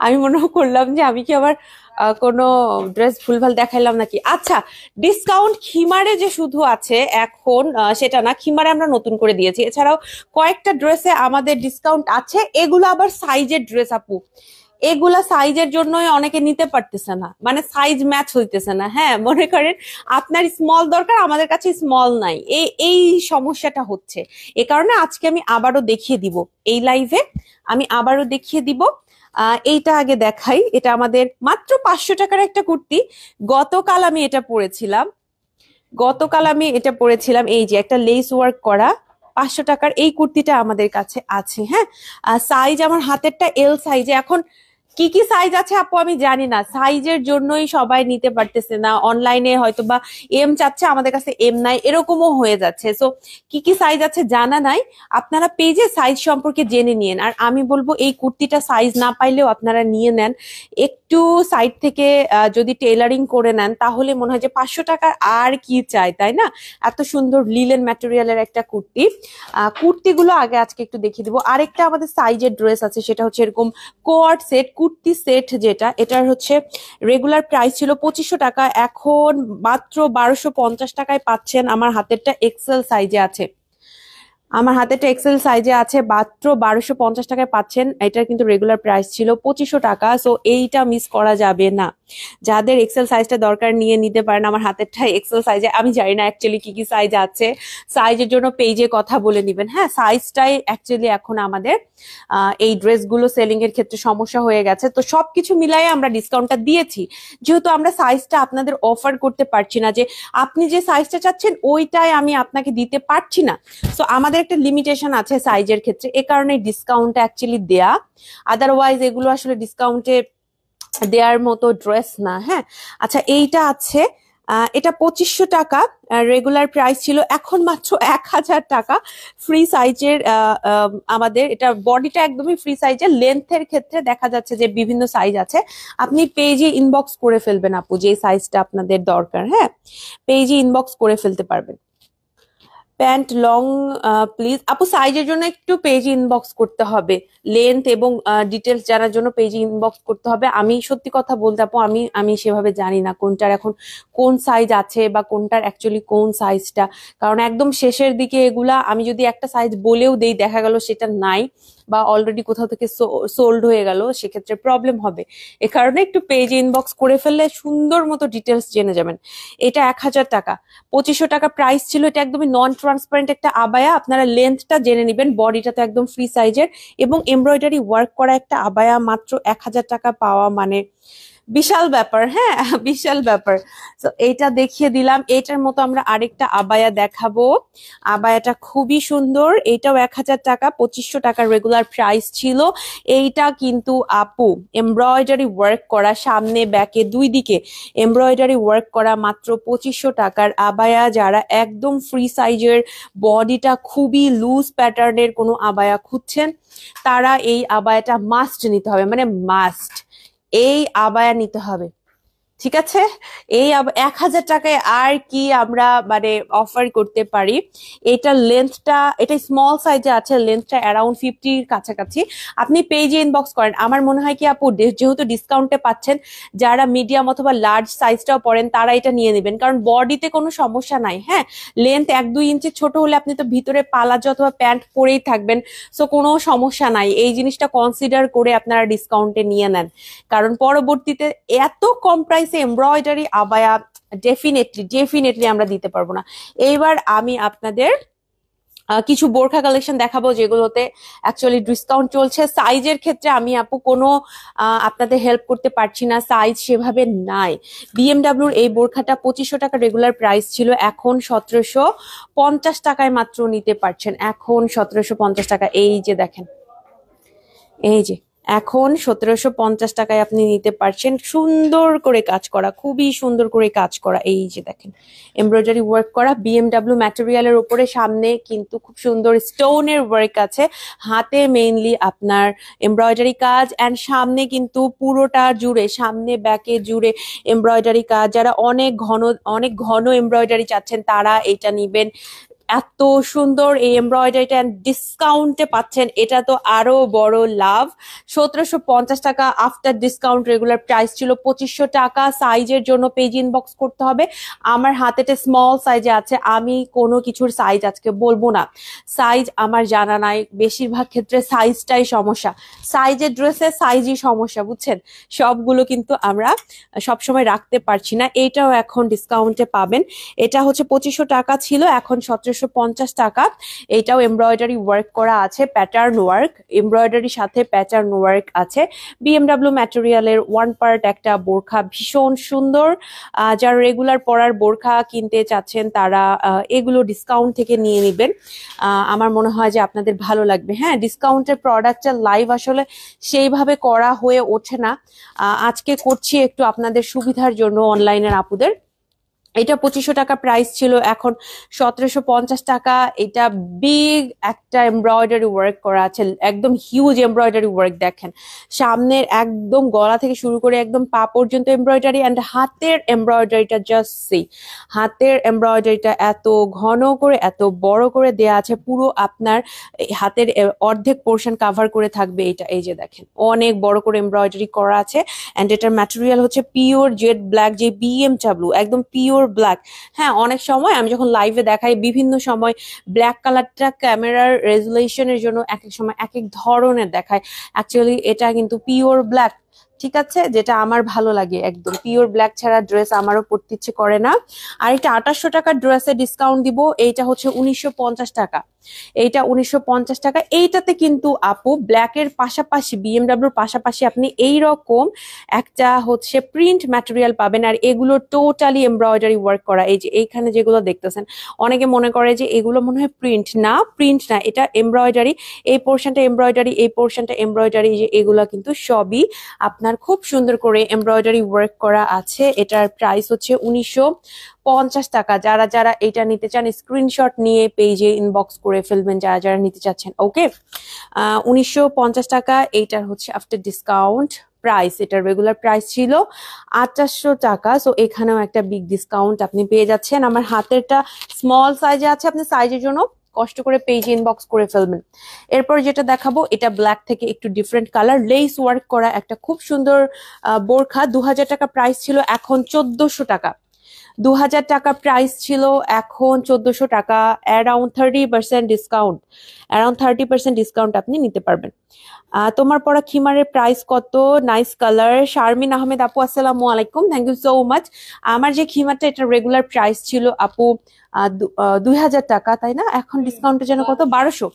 S1: আমি মনে করলাম যে আমি কি আবার কোনো ড্রেস ভুলভাল দেখাইলাম নাকি। আচ্ছা, ডিসকাউন্ট খিমারে যে শুধু আছে এখন সেটা না, খিমারে আমরা নতুন করে দিয়েছি। এছাড়াও কয়েকটা ড্রেসে আমাদের ডিসকাউন্ট আছে, এগুলো আবার সাইজের ড্রেস আপু, এগুলা সাইজের জন্যই অনেকে নিতে পারতেছে না, মানে সাইজ ম্যাচ হইতেছে না। হ্যাঁ, মনে করেন আপনার স্মল দরকার, আমাদের কাছে স্মল নাই, এই সমস্যাটা হচ্ছে। এ কারণে আজকে আমি আবারও দেখিয়ে দিব, এই লাইভে আমি আবারও দেখিয়ে দিব। এইটা আগে দেখাই, এটা আমাদের মাত্র 500 টাকার একটা কুর্তি। গতকাল আমি এটা পরেছিলাম, এই যে একটা লেস ওয়ার্ক করা 500 টাকার এই কুর্তিটা আমাদের কাছে আছে। হ্যাঁ, সাইজ আমার হাতেরটা এল সাইজে। এখন কি কি সাইজ আছে আপু আমি জানি না, সাইজের জন্যই সবাই নিতে পারতেছে না। অনলাইনে হয়তো বা এম চাচ্ছে, আমাদের কাছে এম নাই, এরকমও হয়ে যাচ্ছে। সো কি কি সাইজ আছে জানা নাই, আপনারা পেজে সাইজ সম্পর্কে জেনে নিন। আর আমি বলবো এই কুর্তিটা সাইজ না পাইলেও আপনারা নিয়ে নেন, একটু একটু সাইড থেকে যদি টেইলারিং করে নেন তাহলে মনে হয় যে 500 টাকার আর কি চাই, তাই না? এত সুন্দর লিলেন ম্যাটেরিয়ালের একটা কুর্তি। কুর্তিগুলো আগে আজকে একটু দেখিয়ে দিব। আরেকটা আমাদের সাইজের ড্রেস আছে, সেটা হচ্ছে এরকম কোয়ার্ড সেট কুর্তি সেট, যেটা এটার হচ্ছে রেগুলার প্রাইস ছিল 2500 টাকা, এখন মাত্র 1250 টাকায় পাচ্ছেন। আমার হাতেরটা এক্সেল সাইজে আছে, আমার হাতে একটা এক্সেল সাইজে আছে, মাত্র 1250 টাকায় পাচ্ছেন। এটার কিন্তু রেগুলার প্রাইস ছিল 2500 টাকা। সো এইটা মিস করা যাবে না। যাদের এক্সেল সাইজটা দরকার নিয়ে নিতে পারেন। আমার হাতেরটা এক্সেল সাইজে, আমি জানি না অ্যাকচুয়ালি কি কি সাইজ আছে, সাইজের জন্য পেজে কথা বলে নিবেন। হ্যাঁ, সাইজটাই অ্যাকচুয়ালি এখন আমাদের এই ড্রেসগুলো সেলিং এর ক্ষেত্রে সমস্যা হয়ে গেছে। তো সবকিছু মিলাই আমরা ডিসকাউন্টটা দিয়েছি, যেহেতু আমরা সাইজটা আপনাদের অফার করতে পারছি না, যে আপনি যে সাইজটা চাচ্ছেন ওইটাই আমি আপনাকে দিতে পারছি না। সো আমাদের একটা লিমিটেশন আছে সাইজের ক্ষেত্রে, এ কারণে ডিসকাউন্ট অ্যাকচুয়ালি দেয়া। আদারওয়াইজ এগুলো আসলে ডিসকাউন্টে দেওয়ার মতো ড্রেস না। হ্যাঁ, আচ্ছা, এইটা আছে, এটা 2500 টাকা, রেগুলার প্রাইস ছিল, এখন মাত্র 1000 টাকা। ফ্রি সাইজের আমাদের এটা বডিটা একদমই ফ্রি সাইজের। লেন্থের ক্ষেত্রে দেখা যাচ্ছে যে বিভিন্ন সাইজ আছে, আপনি পেজে ইনবক্স করে ফেলবেন আপু, যে সাইজটা আপনাদের দরকার। হ্যাঁ, পেজে ইনবক্স করে ফেলতে পারবেন। প্যান্ট লং প্লিজ আপু, সাইজের জন্য একটু পেজ ইনবক্স করতে হবে, লেন্থ এবং ডিটেলস জানার জন্য পেজ ইনবক্স করতে হবে। আমি সত্যি কথা বলতে আপু, আমি সেভাবে জানি না কোনটার এখন কোন সাইজ আছে বা কোনটার অ্যাকচুয়ালি কোন সাইজটা, কারণ একদম শেষের দিকে এগুলা আমি যদি একটা সাইজ বলেও দেই, দেখা গেল সেটা নাই বা অলরেডি কোথাও থেকে সোল্ড হয়ে গেল, সেক্ষেত্রে প্রবলেম হবে। এ কারণে একটু পেজ ইনবক্স করে ফেললে সুন্দর মতো ডিটেলস জেনে যাবেন। এটা 1000 টাকা, 2500 টাকা প্রাইস ছিল। এটা একদমই নন ট্রান্সপারেন্ট একটা আবায়া, আপনারা লেন্থটা জেনে নেবেন। বডিটা তো একদম ফ্রি সাইজের এবং এমব্রয়ডারি ওয়ার্ক করা একটা আবায়া, মাত্র 1000 টাকা পাওয়া মানে বিশাল ব্যাপার। হ্যাঁ, বিশাল ব্যাপার। তো এইটা দেখিয়ে দিলাম। এটার মতো আমরা আরেকটা আবায়া দেখাবো। আবায়াটা খুবই সুন্দর, এটাও 1000 টাকা, 2500 টাকার রেগুলার প্রাইস ছিল। এইটা কিন্তু আপু এমব্রয়ডারি ওয়ার্ক করা, সামনে ব্যাকে দুই দিকে এমব্রয়ডারি ওয়ার্ক করা, মাত্র 2500 টাকার আবায়া। যারা একদম ফ্রি সাইজের, বডিটা খুবই লুজ প্যাটার্নের কোনো আবায়া খুঁজছেন, তারা এই আবায়াটা মাস্ট নিতে হবে, মানে মাস্ট এই আবায়া নিতে হবে। ঠিক আছে, এই 1000 টাকায় আর কি আমরা মানে অফার করতে পারি। এটার লেন্থটা, এটা স্মল সাইজে আছে, লেন্থটা অ্যারাউন্ড 50 কাছাকাছি। আপনি পেজে ইনবক্স করেন। আমার মনে হয় কি আপু, যেহেতু ডিসকাউন্টে পাচ্ছেন, যারা মিডিয়াম অথবা লার্জ সাইজটাও পরেন তারা এটা নিয়ে নেবেন, কারণ বডিতে কোনো সমস্যা নাই। হ্যাঁ, লেন্থ 1-2 ইঞ্চি ছোট হলে আপনি তো ভিতরে পালাজো অথবা প্যান্ট পরেই থাকবেন, সো কোনো সমস্যা নাই। এই জিনিসটা কনসিডার করে আপনারা ডিসকাউন্টে নিয়ে নেন, কারণ পরবর্তীতে এত কম প্রাইসে এমব্রয়ডারি আবায়া ডেফিনেটলি আমরা দিতে পারবো না। এইবার আমি আপনাদের কিছু বোরখা কালেকশন দেখাবো যেগুলোতে অ্যাকচুয়ালি ডিসকাউন্ট চলছে। সাইজের ক্ষেত্রে আমি আপু কোনো আপনাদের হেল্প করতে পারছি না, সাইজ সেভাবে নাই। বিএমডাব্লিউর এই বোরখাটা 2500 টাকা রেগুলার প্রাইস ছিল, এখন 1750 টাকায় মাত্র নিতে পারছেন। এখন 1750 টাকা, এই যে দেখেন, এই যে এখন 1750 টাকায় আপনি নিতে পারছেন। সুন্দর করে কাজ করা, খুবই সুন্দর করে কাজ করা, এই যে দেখেন এমব্রয়ডারি ওয়ার্ক করা বিএমডাব্লিউ ম্যাটেরিয়ালের উপরে। সামনে কিন্তু খুব সুন্দর স্টোনের ওয়ার্ক আছে, হাতে মেইনলি আপনার এমব্রয়ডারি কাজ, অ্যান্ড সামনে কিন্তু পুরোটা জুড়ে, সামনে ব্যাকে জুড়ে এমব্রয়ডারি কাজ। যারা অনেক ঘন এমব্রয়ডারি চাচ্ছেন তারা এটা নিবেন। এত সুন্দর এই এমব্রয়ডারিটা ডিসকাউন্টে পাচ্ছেন, এটা তো আরো বড় লাভ। 1750 টাকা আফটার ডিসকাউন্ট, রেগুলার প্রাইস ছিল 2500 টাকা। সাইজের জন্য পেজ ইনবক্স করতে হবে। আমার হাতেতে স্মল সাইজে আছে, আমি কোনো কিছুর সাইজ আজকে বলবো না, সাইজ আমার জানা নাই। বেশিরভাগ ক্ষেত্রে সাইজটাই সমস্যা, সাইজের ড্রেসের সাইজই সমস্যা, বুঝছেন। সবগুলো কিন্তু আমরা সবসময় রাখতে পারছি না। এইটাও এখন ডিসকাউন্টে পাবেন। এটা হচ্ছে 2500 টাকা ছিল, এখন 1750 টাকা। এটাও এমব্রয়ডারি ওয়ার্ক করা আছে, প্যাটার্ন ওয়ার্ক, এমব্রয়ডারির সাথে প্যাটার্ন ওয়ার্ক আছে। বিএমডাব্লিউ ম্যাটেরিয়ালের ওয়ান পার্ট একটা বোরখা, ভীষণ সুন্দর। যারা রেগুলার পরার বোরখা কিনতে চাচ্ছেন তারা এগুলো ডিসকাউন্ট থেকে নিয়ে নেবেন, আমার মনে হয় যে আপনাদের ভালো লাগবে। হ্যাঁ, ডিসকাউন্টের প্রোডাক্টের লাইভ আসলে সেইভাবে করা হয়ে ওঠে না, আজকে করছি একটু আপনাদের সুবিধার জন্য অনলাইনের আপুদের। এটা 2500 টাকা প্রাইস ছিল, এখন 1750 টাকা। এটা বিগ একটা এমব্রয়ডারি ওয়ার্ক করা আছে, একদম হিউজ এমব্রয়ডারি ওয়ার্ক। দেখেন সামনের একদম গলা থেকে শুরু করে একদম পা পর্যন্ত এমব্রয়ডারি, অ্যান্ড হাতের এমব্রয়ডারিটা জাস্ট সি। হাতের এমব্রয়ডারিটা এত ঘন করে এত বড় করে দেয়া আছে, পুরো আপনার হাতের অর্ধেক পোর্শন কাভার করে থাকবে এটা। এই যে দেখেন অনেক বড় করে এমব্রয়ডারি করা আছে, অ্যান্ড এটার ম্যাটেরিয়াল হচ্ছে পিওর জেড ব্ল্যাক, যে বিএমডব্লিউ একদম পিওর ব্ল্যাক। হ্যাঁ, অনেক সময় আমি যখন লাইভে দেখাই বিভিন্ন সময় ব্ল্যাক কালারটা ক্যামেরার রেজুলেশনের জন্য এক এক সময় এক এক ধরনের দেখায়, অ্যাকচুয়ালি এটা কিন্তু পিওর ব্ল্যাক। ঠিক আছে, যেটা আমার ভালো লাগে, একদম পিওর ব্ল্যাক ছাড়া ড্রেস আমারও পরতে ইচ্ছে করে না। আর এটা 2800 টাকার ড্রেসে ডিসকাউন্ট দিব, এইটা হচ্ছে 1950 টাকা। এইটা 1950 টাকা। এইটাতে কিন্তু আপু ব্ল্যাকের পাশাপাশি বিএমডব্লিউর পাশাপাশি আপনি এইরকম একটা হচ্ছে প্রিন্ট ম্যাটেরিয়াল পাবেন, আর এগুলো টোটালি এমব্রয়ডারি ওয়ার্ক করা। এই যে এইখানে যেগুলো দেখতেছেন, অনেকে মনে করে যে এগুলো মনে হয় প্রিন্ট, না প্রিন্ট না, এটা এমব্রয়ডারি। এই পোর্শনটা এমব্রয়ডারি, এই পোর্শনটা এমব্রয়ডারি, যে এগুলো কিন্তু সবই আপনার খুব সুন্দর করে এমব্রয়ডারি ওয়ার্ক করা আছে। এটার প্রাইস হচ্ছে 1950 টাকা। যারা যারা এটা নিতে চান স্ক্রিনশট নিয়ে পেজে ইনবক্স করে ফেলবেন, যারা যারা নিতে চাচ্ছেন। ওকে, 1950 টাকা। এইটার হচ্ছে আফটার ডিসকাউন্ট প্রাইস, এটার রেগুলার প্রাইস ছিল 2800 টাকা। সো এখানেও একটা বিগ ডিসকাউন্ট আপনি পেয়ে যাচ্ছেন। আমার হাতেরটা স্মল সাইজে আছে, আপনি সাইজের জন্য কষ্ট করে পেজে ইনবক্স করে ফেলবেন। এরপর যেটা দেখাবো, এটা ব্ল্যাক থেকে একটু ডিফারেন্ট কালার, লেস ওয়ার্ক করা একটা খুব সুন্দর বোরখা। 2000 টাকা প্রাইস ছিল, এখন 1400 টাকা। 2000 টাকা প্রাইস ছিল, এখন 1400 টাকা। অ্যারাউন্ড 30% ডিসকাউন্ট, অ্যারাউন্ড 30% ডিসকাউন্ট আপনি নিতে পারবেন। তোমার পরা খিমারের প্রাইস কত? Nice colour. শারমিন আহমেদ আপু আসসালামু আলাইকুম, থ্যাংক ইউ সো মাচ। আমার যে খিমারটা, এটা রেগুলার প্রাইস ছিল আপু 2000 টাকা, তাই না? এখন ডিসকাউন্টে যেন কত, 1200।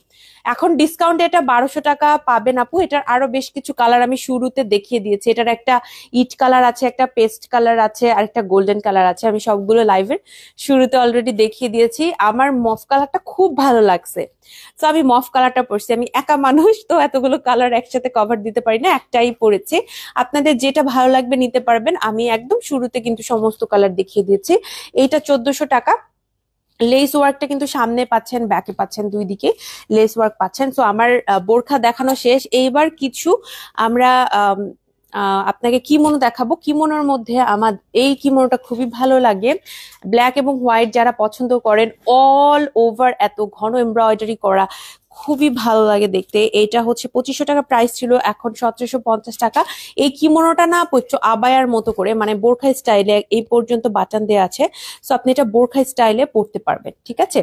S1: এখন ডিসকাউন্টে এটা 1200 টাকা পাবেন আপু। এটার আরো বেশ কিছু কালার আমি শুরুতে দেখিয়ে দিয়েছি। এটার একটা ইট কালার আছে, একটা পেস্ট কালার আছে, আর একটা গোল্ডেন কালার আছে। আমি সবগুলো লাইভের শুরুতে অলরেডি দেখিয়ে দিয়েছি। আমার মফ কালারটা খুব ভালো লাগছে, তো আমি মফ কালারটা পরছি। আমি একা মানুষ, তো এতগুলো কালার একসাথে কভার দিতে পারি না, একটাই পরেছি। আপনাদের যেটা ভালো লাগবে নিতে পারবেন। আমি একদম শুরুতে কিন্তু সমস্ত কালার দেখিয়ে দিয়েছি। এইটা 1400 টাকা। লেস ওয়ার্কটা কিন্তু সামনে পাচ্ছেন, ব্যাকে পাচ্ছেন, দুই দিকে লেস ওয়ার্ক পাচ্ছেন। সো আমার বোরখা দেখানো শেষ। এইবার কিছু আমরা আপনাকে কিমোনো দেখাবো। কিমোনোর মধ্যে আমার এই কিমোনোটা খুবই ভালো লাগে। ব্ল্যাক এবং হোয়াইট যারা পছন্দ করেন, অল ওভার এত ঘন এমব্রয়ডারি করা, খুবই ভালো লাগে দেখতে। এটা হচ্ছে 2500 টাকা প্রাইস ছিল, এখন 1750 টাকা। এই কিমোনোটা না পড়ছো আবায়ার মতো করে, মানে বোরখা স্টাইলে এই পর্যন্ত বাটন দেওয়া আছে। সো আপনি এটা বোরখা স্টাইলে পরতে পারবেন। ঠিক আছে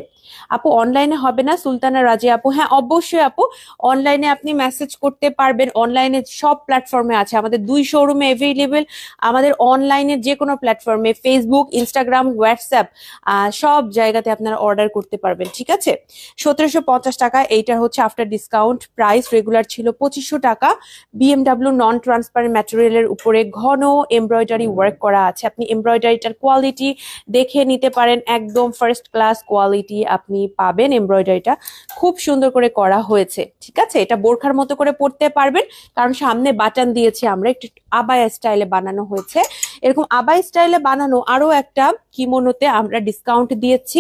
S1: আপু, অনলাইনে হবে না? সুলতানা রাজি আপু, হ্যাঁ অবশ্যই আপু, অনলাইনে আপনি মেসেজ করতে পারবেন। অনলাইনে সব প্ল্যাটফর্মে আছে, আমাদের 2 শোরুমে এভেলেবেল। আমাদের অনলাইনে যে কোনো প্ল্যাটফর্মে, ফেসবুক, ইনস্টাগ্রাম, হোয়াটসঅ্যাপ, সব জায়গাতে আপনারা অর্ডার করতে পারবেন। ঠিক আছে, 1750 টাকা। এইটা হচ্ছে আফটার ডিসকাউন্ট প্রাইস। রেগুলার ছিল 2500 টাকা। বিএমডব্লিউ নন ট্রান্সপারেন্ট ম্যাটেরিয়ালের উপরে ঘন এমব্রয়ডারি ওয়ার্ক করা আছে। আপনি এমব্রয়ডারিটার কোয়ালিটি দেখে নিতে পারেন, একদম ফার্স্ট ক্লাস কোয়ালিটি আপনি পাবেন। এমব্রয়ডারিটা খুব সুন্দর করে করা হয়েছে। ঠিক আছে, এটা বোরখার মতো করে পরতে পারবেন, কারণ সামনে বাটন দিয়েছি আমরা, একটু আবায়া স্টাইলে বানানো হয়েছে। এরকম আবায়া স্টাইলে বানানো আরো একটা কিমোনোতে আমরা ডিসকাউন্ট দিয়েছি।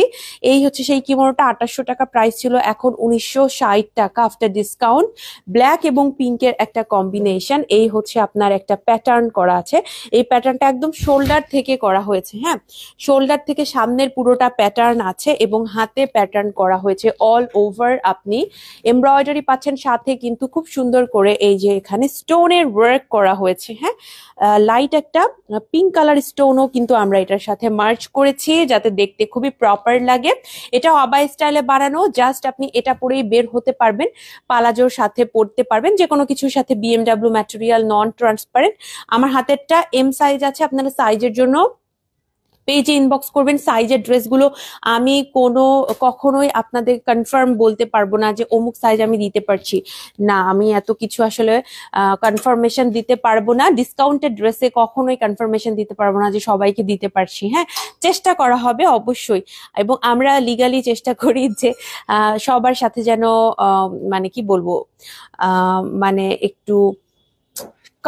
S1: এই হচ্ছে সেই কিমোনোটা, 2800 টাকা প্রাইস ছিল, এখন 1960 টাকা আফটার ডিসকাউন্ট। ব্ল্যাক এবং পিঙ্কের একটা কম্বিনেশন। এই হচ্ছে আপনার একটা প্যাটার্ন করা আছে। এই প্যাটার্নটা একদম শোল্ডার থেকে করা হয়েছে। হ্যাঁ, শোল্ডার থেকে সামনের পুরোটা প্যাটার্ন আছে এবং হাতে প্যাটার্ন করা হয়েছে অল ওভার। আপনি এমব্রয়ডারি পাচ্ছেন, সাথে কিন্তু খুব সুন্দর করে এই যে এখানে স্টোনের ওয়ার্ক করা হয়েছে। হ্যাঁ, লাইট একটা পিঙ্ক কালার স্টোনও কিন্তু আমরা এটার সাথে মার্চ করেছি, যাতে দেখতে খুবই প্রপার লাগে। এটা আবায়া স্টাইলে বানানো, জাস্ট আপনি এটা পরেই বের হতে পারবেন, পালাজোর সাথে পরতে পারবেন, যে কোনো কিছুর সাথে। বিএমডব্লিউ ম্যাটেরিয়াল, নন ট্রান্সপারেন্ট। আমার হাতেরটা এম সাইজ আছে, আপনারা সাইজের জন্য পেজে ইনবক্স করবেন। সাইজের ড্রেসগুলো আমি কখনোই আপনাদের কনফার্ম বলতে পারবো না যে অমুক সাইজ আমি দিতে পারছি না, আমি এত কিছু আসলে কনফার্মেশন দিতে পারবো না। ডিসকাউন্টেড ড্রেসে কখনোই কনফার্মেশন দিতে পারবো না যে সবাইকে দিতে পারছি। হ্যাঁ, চেষ্টা করা হবে অবশ্যই, এবং আমরা লিগালি চেষ্টা করি যে সবার সাথে যেন মানে কি বলবো, মানে একটু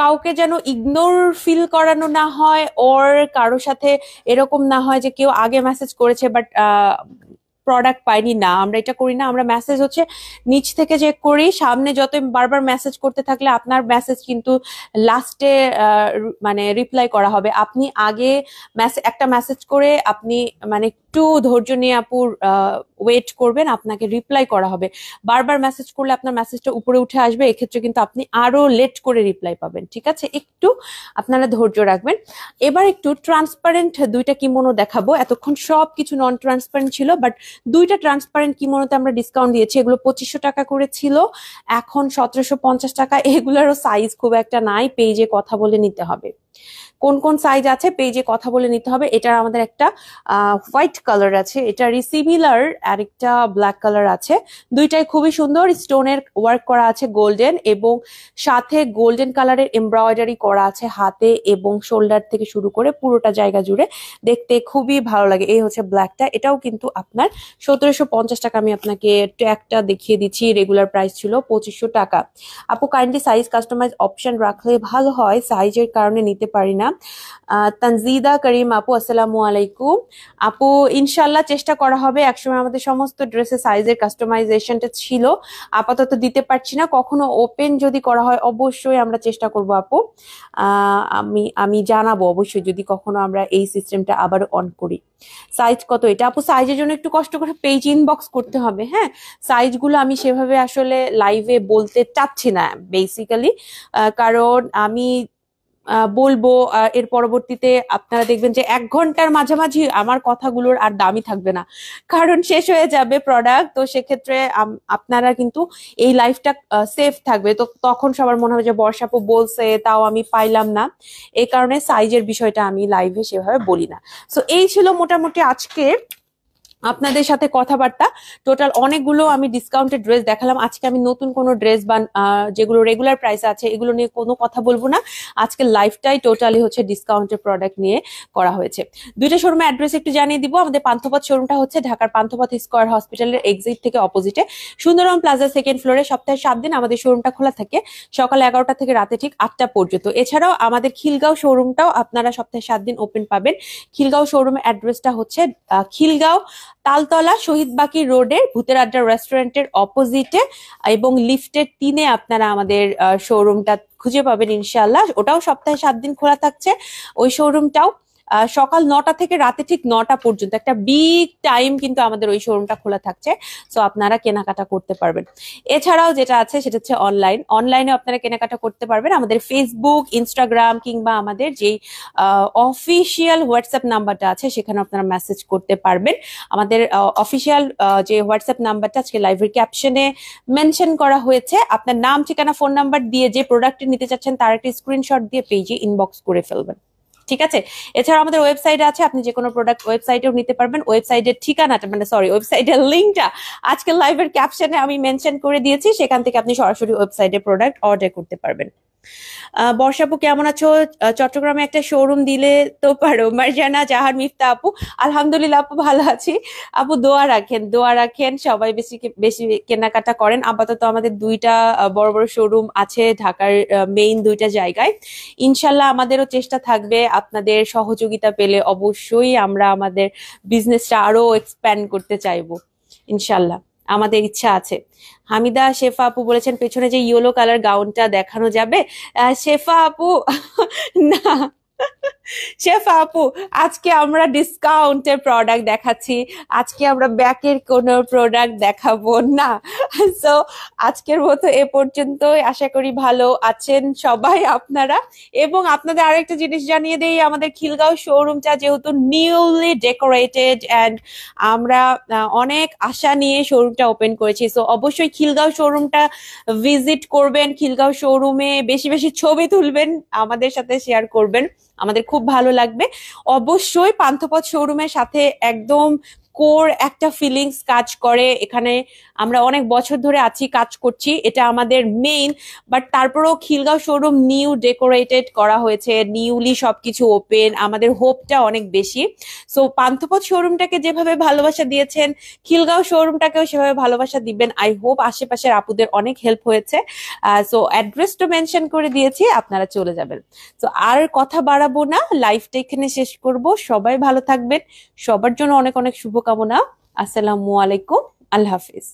S1: কাউকে যেন ইগনোর ফিল করানো না হয়, ওর কারোর সাথে এরকম না হয় যে কেউ আগে মেসেজ করেছে বাট প্রোডাক্ট পাইনি। না, আমরা এটা করি না। আমরা মেসেজ হচ্ছে নিচ থেকে চেক করি, সামনে যত বারবার মেসেজ করতে থাকলে আপনার মেসেজ কিন্তু লাস্টে মানে রিপ্লাই করা হবে। আপনি আগে একটা মেসেজ করে আপনি মানে একটু ধৈর্য নিয়ে আপুর ওয়েট করবেন, আপনাকে রিপ্লাই করা হবে। বারবার মেসেজ করলে আপনার মেসেজটা উপরে উঠে আসবে, এক্ষেত্রে কিন্তু আপনি আরো লেট করে রিপ্লাই পাবেন। ঠিক আছে, একটু আপনারা ধৈর্য রাখবেন। এবার একটু ট্রান্সপারেন্ট দুইটা কিমোনো দেখাবো। এতক্ষণ সব কিছু নন ট্রান্সপারেন্ট ছিল, বাট দুইটা ট্রান্সপারেন্ট কিমোনোতে আমরা ডিসকাউন্ট দিয়েছি। এগুলো 2500 টাকা করে ছিল, এখন 1750 টাকা। এগুলোরও সাইজ খুব একটা নাই, পেজে কথা বলে নিতে হবে। কোন কোন সাইজ আছে পেজে কথা বলে নিতে হবে। এটার আমাদের একটা হোয়াইট কালার আছে, এটারই সিমিলার আরেকটা ব্ল্যাক কালার আছে। দুইটাই খুবই সুন্দর, স্টোনের ওয়ার্ক করা আছে গোল্ডেন, এবং সাথে গোল্ডেন কালারের এমব্রয়ডারি করা আছে হাতে এবং শোল্ডার থেকে শুরু করে পুরোটা জায়গা জুড়ে, দেখতে খুবই ভালো লাগে। এই হচ্ছে ব্ল্যাকটা, এটাও কিন্তু আপনার 1750 টাকা। আমি আপনাকে ট্যাগটা দেখিয়ে দিচ্ছি, রেগুলার প্রাইস ছিল 2500 টাকা। আপু কাইন্ডলি সাইজ কাস্টমাইজ অপশন রাখলে ভালো হয়, সাইজের কারণে নিতে পারি না। তানজিদা করিম আপু আসসালামু আলাইকুম। আপু ইনশাল্লাহ চেষ্টা করা হবে। একসময় আমাদের সমস্ত ড্রেসের সাইজের কাস্টমাইজেশনটা ছিল, আপাতত দিতে পারছি না। কখনো ওপেন যদি করা হয় অবশ্যই আমরা চেষ্টা করব আপু। আমি জানাবো অবশ্যই যদি কখনো আমরা এই সিস্টেমটা আবার অন করি। সাইজ কত এটা আপু? সাইজের জন্য একটু কষ্ট করে পেজ ইনবক্স করতে হবে। হ্যাঁ, সাইজগুলো আমি সেভাবে আসলে লাইভে বলতে চাচ্ছি না বেসিক্যালি, কারণ আমি বলবো এর পরবর্তীতে আপনারা দেখবেন যে 1 ঘন্টার মাঝামাঝি আমার কথাগুলোর আর দামই থাকবে না, কারণ শেষ হয়ে যাবে প্রোডাক্ট। তো সেক্ষেত্রে আপনারা কিন্তু এই লাইফটা সেফ থাকবে। তো তখন সবার মনে হবে যে বর্ষা আপু বলছে তাও আমি পাইলাম না, এই কারণে সাইজের বিষয়টা আমি লাইভে সেভাবে বলি না। সো এই ছিল মোটামুটি আজকে আপনাদের সাথে কথাবার্তা। টোটাল অনেকগুলো আমি ডিসকাউন্টেড ড্রেস দেখালাম। আজকে আমি নতুন কোনো ড্রেস বা যেগুলো রেগুলার প্রাইস আছে এগুলো নিয়ে কোনো কথা বলবো না। আজকে লাইফটাই টোটালি হচ্ছে ডিসকাউন্টেড প্রোডাক্ট নিয়ে করা হয়েছে। দুইটা শোরুমের অ্যাড্রেস একটু জানিয়ে দিব। আমাদের পান্থপথ শোরুমটা হচ্ছে ঢাকার পান্থপথ স্কয়ার হসপিটালের এক্সিট থেকে অপোজিটে, সুন্দরম প্লাজা 2nd ফ্লোরে। সপ্তাহে 7 দিন আমাদের শোরুমটা খোলা থাকে, সকাল 11টা থেকে রাতে ঠিক 8টা পর্যন্ত। এছাড়াও আমাদের খিলগাঁও শোরুমটাও আপনারা সপ্তাহে 7 দিন ওপেন পাবেন। খিলগাঁও শোরুমের অ্যাড্রেসটা হচ্ছে খিলগাঁও তালতলা শহীদ বাকি রোডের ভূতের আড্ডা রেস্টুরেন্টের অপোজিটে, এবং লিফটের 3-এ আপনারা আমাদের শোরুমটা খুঁজে পাবেন ইনশাল্লাহ। ওটাও সপ্তাহে 7 দিন খোলা থাকছে। ওই শোরুমটাও সকাল 9টা থেকে রাতে ঠিক 9টা পর্যন্ত, একটা বিগ টাইম কিন্তু আমাদের ওই শোরুমটা খোলা থাকছে। সো আপনারা কেনাকাটা করতে পারবেন। এছাড়াও যেটা আছে সেটা হচ্ছে অনলাইনে আপনারা কেনাকাটা করতে পারবেন। আমাদের ফেসবুক, ইনস্টাগ্রাম কিংবা আমাদের যেই অফিসিয়াল হোয়াটসঅ্যাপ নাম্বারটা আছে সেখানে আপনারা মেসেজ করতে পারবেন। আমাদের অফিসিয়াল যে হোয়াটসঅ্যাপ নাম্বারটা আজকে লাইভের ক্যাপশনে মেনশন করা হয়েছে, আপনার নাম, ঠিকানা, ফোন নাম্বার দিয়ে যে প্রোডাক্টটি নিতে চাচ্ছেন তার একটা স্ক্রিনশট দিয়ে পেজে ইনবক্স করে ফেলবেন। ঠিক আছে, এছাড়া আমাদের ওয়েবসাইট আছে, আপনি যে কোনো প্রোডাক্ট ওয়েবসাইটেও নিতে পারবেন। ওয়েবসাইটের ঠিকানাটা ওয়েবসাইটের লিঙ্কটা আজকে লাইভের ক্যাপশনে আমি মেনশন করে দিয়েছি, সেখান থেকে আপনি সরাসরি ওয়েবসাইটে প্রোডাক্ট অর্ডার করতে পারবেন। বর্ষা আপু কেমন আছো? চট্টগ্রামে একটা শোরুম দিলে তো পারো। মার্জানা জাহান মিফতা আপু আলহামদুলিল্লাহ আপু ভালো আছি। আপু দোয়া রাখেন, সবাই বেশি বেশি কেনাকাটা করেন। আপাতত আমাদের দুইটা বড় বড় শোরুম আছে ঢাকার মেইন দুইটা জায়গায়। ইনশাল্লাহ আমাদেরও চেষ্টা থাকবে, আপনাদের সহযোগিতা পেলে অবশ্যই আমরা আমাদের বিজনেসটা আরো এক্সপ্যান্ড করতে চাইবো ইনশাল্লাহ, আমাদের ইচ্ছা আছে। হামিদা শেফা আপু বলেছেন পেছনে যে ইয়েলো কালার গাউনটা দেখানো যাবে। শেফা আপু না, শেফা আপু আজকে আমরা ডিসকাউন্টের প্রোডাক্ট দেখাচ্ছি, আজকে আমরা ব্যাকের কোনো প্রোডাক্ট দেখাবো না। সো আজকের মতো এ পর্যন্তই। আশা করি ভালো আছেন সবাই আপনারা। এবং আপনাদের আরেকটা জিনিস জানিয়ে দেই, আমাদের খিলগাঁও শোরুমটা যেহেতু নিউলি ডেকোরেটেড অ্যান্ড আমরা অনেক আশা নিয়ে শোরুমটা ওপেন করেছি, সো অবশ্যই খিলগাঁও শোরুমটা ভিজিট করবেন। খিলগাঁও শোরুমে বেশি বেশি ছবি তুলবেন, আমাদের সাথে শেয়ার করবেন, আমাদের খুব ভালো লাগবে। অবশ্যই পান্থপথ শোরুমের সাথে একদম কোর একটা ফিলিংস কাজ করে এখানে। আমরা অনেক বছর ধরে আছি, কাজ করছি, এটা আমাদের মেইন। বাট তারপরেও খিলগাঁও শোরুম নিউ ডেকোরেটেড করা হয়েছে, নিউলি সবকিছু ওপেন, আমাদের হোপটা অনেক বেশি। সো পান্থপথ শোরুমটাকে যেভাবে ভালোবাসা দিয়েছেন, খিলগাঁও শোরুমটাকেও সেভাবে ভালোবাসা দিবেন। আই হোপ আশেপাশের আপুদের অনেক হেল্প হয়েছে। সো অ্যাড্রেসটা মেনশন করে দিয়েছি, আপনারা চলে যাবেন। তো আর কথা বাড়াবো না, লাইভটা এখানে শেষ করব। সবাই ভালো থাকবেন, সবার জন্য অনেক অনেক শুভকামনা। আসসালামু আলাইকুম, আল্লাহ হাফিজ।